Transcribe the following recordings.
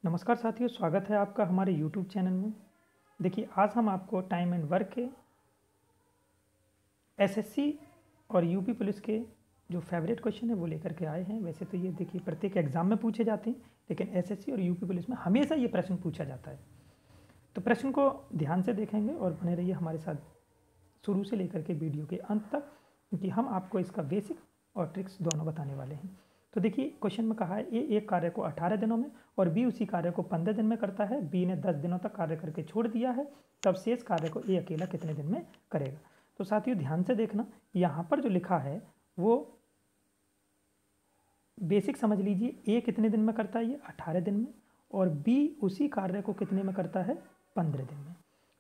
नमस्कार साथियों, स्वागत है आपका हमारे YouTube चैनल में। देखिए, आज हम आपको टाइम एंड वर्क के एसएससी और यूपी पुलिस के जो फेवरेट क्वेश्चन है वो लेकर के आए हैं। वैसे तो ये देखिए प्रत्येक एग्जाम में पूछे जाते हैं, लेकिन एसएससी और यूपी पुलिस में हमेशा ये प्रश्न पूछा जाता है। तो प्रश्न को ध्यान से देखेंगे और बने रहिए हमारे साथ शुरू से लेकर के वीडियो के अंत तक, क्योंकि हम आपको इसका बेसिक और ट्रिक्स दोनों बताने वाले हैं। तो देखिए, क्वेश्चन में कहा है ए एक कार्य को 18 दिनों में और बी उसी कार्य को 15 दिन में करता है। बी ने 10 दिनों तक कार्य करके छोड़ दिया है, तब शेष कार्य को ए अकेला कितने दिन में करेगा। तो साथियों ध्यान से देखना, यहाँ पर जो लिखा है वो बेसिक समझ लीजिए। ए कितने दिन में करता है, ये 18 दिन में, और बी उसी कार्य को कितने में करता है, 15 दिन में।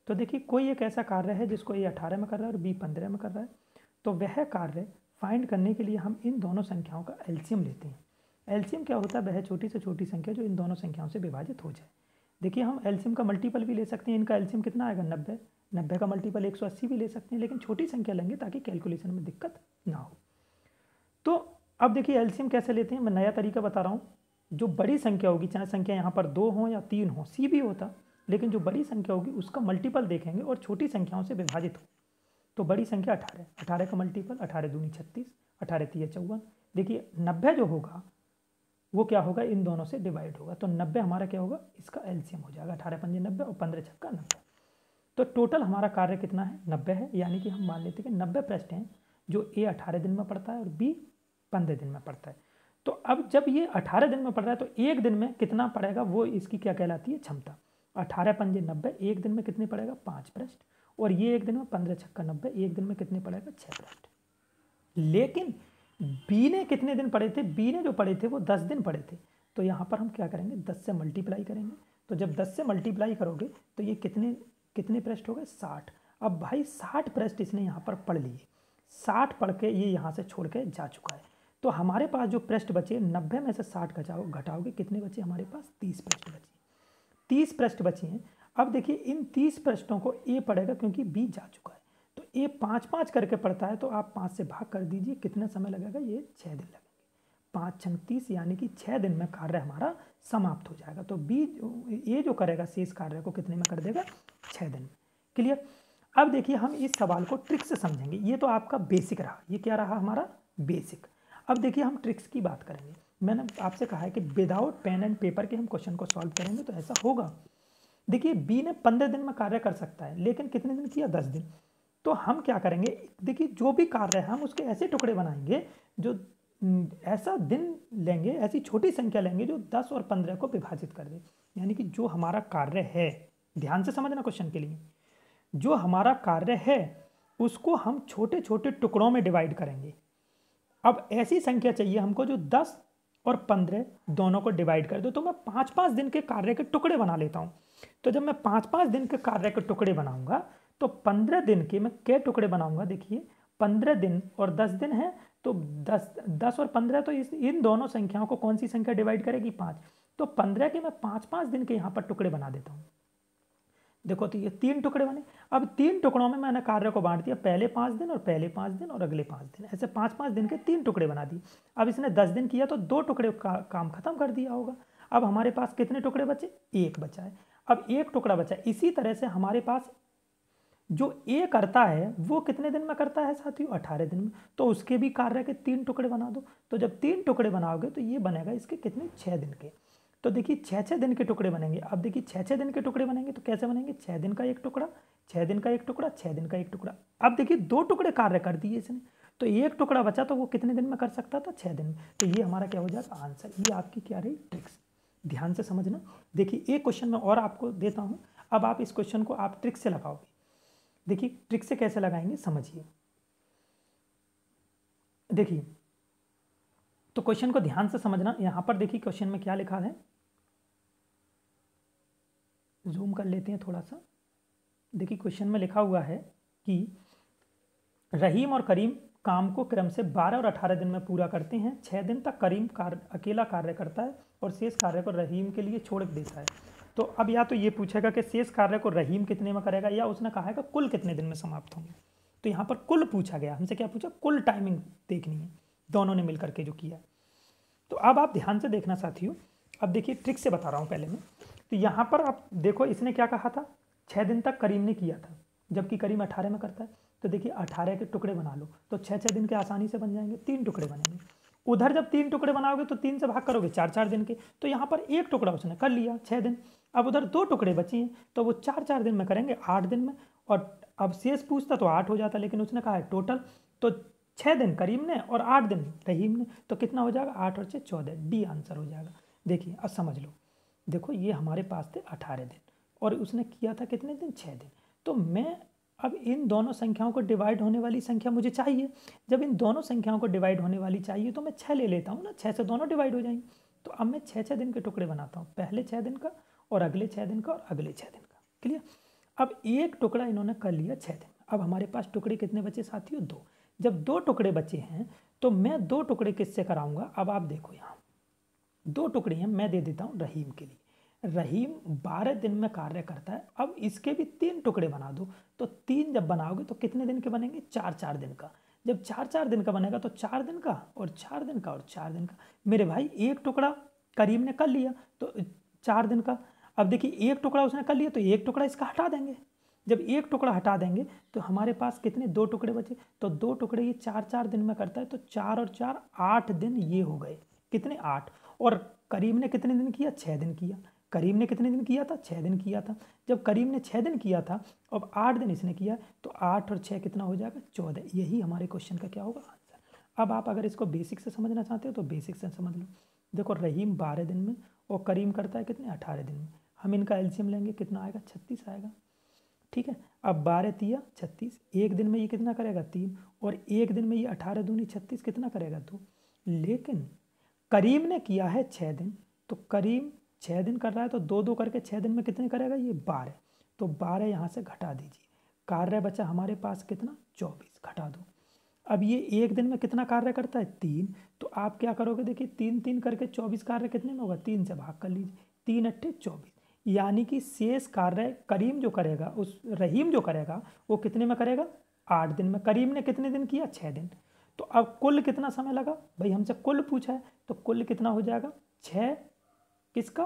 तो देखिए, कोई एक ऐसा कार्य है जिसको ए 18 में कर रहा है और बी 15 में कर रहा है, तो वह कार्य फाइंड करने के लिए हम इन दोनों संख्याओं का एलसीएम लेते हैं। एलसीएम क्या होता है, वह छोटी से छोटी संख्या जो इन दोनों संख्याओं से विभाजित हो जाए। देखिए, हम एलसीएम का मल्टीपल भी ले सकते हैं। इनका एलसीएम कितना आएगा, 90। 90 का मल्टीपल 180 भी ले सकते हैं, लेकिन छोटी संख्या लेंगे ताकि कैलकुलेशन में दिक्कत ना हो। तो अब देखिए, एलसीएम कैसे लेते हैं, मैं नया तरीका बता रहा हूँ। जो बड़ी संख्या होगी, चाहे संख्या यहाँ पर 2 हो या 3 हो, सी भी होता, लेकिन जो बड़ी संख्या होगी उसका मल्टीपल देखेंगे और छोटी संख्याओं से विभाजित हो। तो बड़ी संख्या 18, 18 का मल्टीपल 18 दूनी 36, 18 तिया 54। देखिए, 90 जो होगा वो क्या होगा, इन दोनों से डिवाइड होगा, तो 90 हमारा क्या होगा, इसका एलसीएम हो जाएगा। 18 पंजे 90 और 15 छक्का 90। तो टोटल हमारा कार्य कितना है, 90 है। यानी कि हम मान लेते हैं कि 90 प्रश्न हैं जो ए 18 दिन में पढ़ता है और बी 15 दिन में पढ़ता है। तो अब जब ये 18 दिन में पढ़ रहा है तो एक दिन में कितना पढ़ेगा, वो इसकी क्या कहलाती है, क्षमता। 18 पंजे 90, एक दिन में कितने पढ़ेगा, 5 प्रश्न। और ये एक दिन में 15 छक्का 90, एक दिन में कितने पढ़ेगा, 6 प्रश्न। लेकिन बी ने कितने दिन पढ़े थे, बी ने जो पढ़े थे वो 10 दिन पढ़े थे। तो यहाँ पर हम क्या करेंगे, 10 से मल्टीप्लाई करेंगे। तो जब 10 से मल्टीप्लाई करोगे तो ये कितने कितने पृष्ठ हो गए, 60। अब भाई 60 पृष्ठ इसने यहाँ पर पढ़ लिए, 60 पढ़ के ये यहाँ से छोड़ के जा चुका है। तो हमारे पास जो पृष्ठ बचे, 90 में से 60 घटाओगे कितने बचे हमारे पास, 30 पृष्ठ बचे। 30 पृष्ठ बचे हैं। अब देखिए, इन 30 पृष्ठों को ए पढ़ेगा क्योंकि बी जा चुका है। तो ए 5-5 करके पढ़ता है, तो आप 5 से भाग कर दीजिए, कितना समय लगेगा, ये 6 दिन लगेंगे। 5 छंग 30, यानी कि 6 दिन में कार्य हमारा समाप्त हो जाएगा। तो बी ए जो करेगा शेष कार्य को कितने में कर देगा, 6 दिन में। क्लियर। अब देखिए, हम इस सवाल को ट्रिक से समझेंगे। ये तो आपका बेसिक रहा, ये क्या रहा हमारा बेसिक। अब देखिए, हम ट्रिक्स की बात करेंगे। मैंने आपसे कहा है कि विदाउट पेन एंड पेपर के हम क्वेश्चन को सॉल्व करेंगे तो ऐसा होगा। देखिए, बी ने 15 दिन में कार्य कर सकता है, लेकिन कितने दिन किया, 10 दिन। तो हम क्या करेंगे, देखिए जो भी कार्य है हम उसके ऐसे टुकड़े बनाएंगे जो ऐसा दिन लेंगे, ऐसी छोटी संख्या लेंगे जो 10 और 15 को विभाजित कर दे। यानी कि जो हमारा कार्य है, ध्यान से समझना क्वेश्चन के लिए, जो हमारा कार्य है उसको हम छोटे छोटे टुकड़ों में डिवाइड करेंगे। अब ऐसी संख्या चाहिए हमको जो 10 और 15 दोनों को डिवाइड कर दो। तो मैं 5-5 दिन के कार्य के टुकड़े बना लेता हूँ। तो जब मैं 5-5 दिन के कार्य के टुकड़े बनाऊंगा तो 15 दिन के मैं क्या टुकड़े बनाऊंगा, देखिए 15 दिन और 10 दिन है, तो 10 और 15, तो इन दोनों संख्याओं को कौन सी संख्या डिवाइड करेगी, 5। तो 15 के मैं 5-5 दिन के यहाँ पर टुकड़े बना देता हूँ। देखो, तो ये 3 टुकड़े बने। अब 3 टुकड़ों में मैंने कार्य को बांट दिया, पहले 5 दिन और पहले 5 दिन और अगले 5 दिन, ऐसे 5-5 दिन के 3 टुकड़े बना दिए। अब इसने 10 दिन किया तो 2 टुकड़े का काम खत्म कर दिया होगा। अब हमारे पास कितने टुकड़े बचे, 1 बचा है। अब 1 टुकड़ा बचा। इसी तरह से हमारे पास जो ए करता है वो कितने दिन में करता है साथियों, 18 दिन में। तो उसके भी कार्य के 3 टुकड़े बना दो। तो जब 3 टुकड़े बनाओगे तो ये बनेगा इसके कितने, 6 दिन के। तो देखिए 6-6 दिन के टुकड़े बनेंगे। अब देखिए 6-6 दिन के टुकड़े बनेंगे तो कैसे बनेंगे, 6 दिन का 1 टुकड़ा, 6 दिन का 1 टुकड़ा, 6 दिन का 1 टुकड़ा। अब देखिए 2 टुकड़े कार्य कर दिए इसने, तो 1 टुकड़ा बचा, तो वो कितने दिन में कर सकता था, 6 दिन में। तो ये हमारा क्या हो जाएगा, आंसर। ये आपकी क्या रही, ट्रिक्स। ध्यान से समझना। देखिए, एक क्वेश्चन में और आपको देता हूँ। अब आप इस क्वेश्चन को आप ट्रिक से लगाओगे। देखिए ट्रिक से कैसे लगाएंगे, समझिए। देखिए, तो क्वेश्चन को ध्यान से समझना। यहां पर देखिए क्वेश्चन में क्या लिखा है, जूम कर लेते हैं थोड़ा सा। देखिए क्वेश्चन में लिखा हुआ है कि रहीम और करीम काम को क्रम से 12 और 18 दिन में पूरा करते हैं। 6 दिन तक करीम अकेला कार्य करता है और शेष कार्य को रहीम के लिए छोड़ देता है। तो अब या तो ये पूछेगा कि शेष कार्य को रहीम कितने में करेगा, या उसने कहा है कि कुल कितने दिन में समाप्त होंगे। तो यहाँ पर कुल पूछा गया, हमसे क्या पूछा, कुल टाइमिंग देखनी है, दोनों ने मिलकर के जो किया। तो अब आप ध्यान से देखना साथियों अब देखिए ट्रिक से बता रहा हूँ पहले मैं। तो यहाँ पर आप देखो इसने क्या कहा था, 6 दिन तक करीम ने किया था, जबकि करीम 18 में करता है। तो देखिए 18 के टुकड़े बना लो तो 6 दिन के आसानी से बन जाएंगे, 3 टुकड़े बनेंगे। उधर जब 3 टुकड़े बनाओगे तो 3 से भाग करोगे 4 दिन के, तो यहाँ पर 1 टुकड़ा उसने कर लिया 6 दिन। अब उधर 2 टुकड़े बचे हैं तो वो 4 दिन में करेंगे 8 दिन में, और अब शेष पूछता तो 8 हो जाता, लेकिन उसने कहा है टोटल, तो 6 दिन करीम ने और 8 दिन रहीम ने, तो कितना हो जाएगा 8 और 6 14, डी आंसर हो जाएगा। देखिए अब समझ लो, देखो ये हमारे पास थे 18 दिन और उसने किया था कितने दिन, 6 दिन। तो मैं अब इन दोनों संख्याओं को डिवाइड होने वाली संख्या मुझे चाहिए। जब इन दोनों संख्याओं को डिवाइड होने वाली चाहिए तो मैं 6 ले लेता हूँ ना, 6 से दोनों डिवाइड हो जाएंगे। तो अब मैं 6 दिन के टुकड़े बनाता हूँ, पहले 6 दिन का और अगले 6 दिन का और अगले 6 दिन का। क्लियर। अब एक टुकड़ा इन्होंने कर लिया 6 दिन। अब हमारे पास टुकड़े कितने बचे साथियों, 2। जब 2 टुकड़े बचे हैं तो मैं 2 टुकड़े किससे कराऊंगा, अब आप देखो यहाँ 2 टुकड़े हैं, मैं दे देता हूँ रहीम के लिए। रहीम 12 दिन में कार्य करता है। अब इसके भी 3 टुकड़े बना दो, तो 3 जब बनाओगे तो कितने दिन के बनेंगे, 4 दिन का। जब 4 दिन का बनेगा तो 4 दिन का और 4 दिन का और 4 दिन का। मेरे भाई एक टुकड़ा करीम ने कर लिया तो 4 दिन का। अब देखिए एक टुकड़ा उसने कर लिया तो एक टुकड़ा इसका हटा देंगे। जब एक टुकड़ा हटा देंगे तो हमारे पास कितने, 2 टुकड़े बचे। तो 2 टुकड़े ये 4 दिन में करता है, तो 4 और 4 8 दिन ये हो गए। कितने, 8। और करीम ने कितने दिन किया, 6 दिन किया। करीम ने कितने दिन किया था, 6 दिन किया था। जब करीम ने 6 दिन किया था, अब 8 दिन इसने किया, तो 8 और 6 कितना हो जाएगा, 14। यही हमारे क्वेश्चन का क्या होगा, आंसर। अब आप अगर इसको बेसिक से समझना चाहते हो तो बेसिक से समझ लो। देखो रहीम 12 दिन में और करीम करता है कितने, 18 दिन में। हम इनका एलसीएम लेंगे, कितना आएगा, 36 आएगा। ठीक है। अब 12 तिया 36, एक दिन में ये कितना करेगा, 3, और एक दिन में ये 18 दूनी 36 कितना करेगा, 2। लेकिन करीम ने किया है 6 दिन, तो करीम 6 दिन कर रहा है तो 2 करके 6 दिन में कितने करेगा, ये 12। तो 12 यहाँ से घटा दीजिए, कार्य बचा हमारे पास कितना, 24, घटा दो। अब ये एक दिन में कितना कार्य करता है, 3। तो आप क्या करोगे, देखिए 3 करके 24 कार्य कितने में होगा, 3 से भाग कर लीजिए, 3 अट्ठे 24। यानी कि शेष कार्य करीम जो करेगा, उस रहीम जो करेगा वो कितने में करेगा, 8 दिन में। करीम ने कितने दिन किया, 6 दिन। तो अब कुल कितना समय लगा, भाई हमसे कुल पूछा है, तो कुल कितना हो जाएगा, 6 किसका,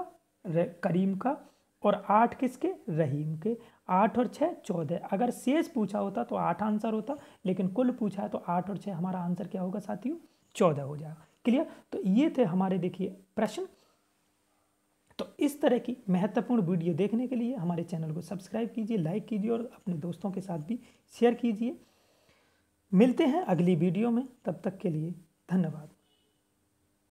करीम का, और 8 किसके, रहीम के। 8 और 6 14। अगर शेष पूछा होता तो 8 आंसर होता, लेकिन कुल पूछा है तो 8 और 6 हमारा आंसर क्या होगा साथियों, 14 हो जाएगा। क्लियर। तो ये थे हमारे देखिए प्रश्न। तो इस तरह की महत्वपूर्ण वीडियो देखने के लिए हमारे चैनल को सब्सक्राइब कीजिए, लाइक कीजिए और अपने दोस्तों के साथ भी शेयर कीजिए। मिलते हैं अगली वीडियो में, तब तक के लिए धन्यवाद।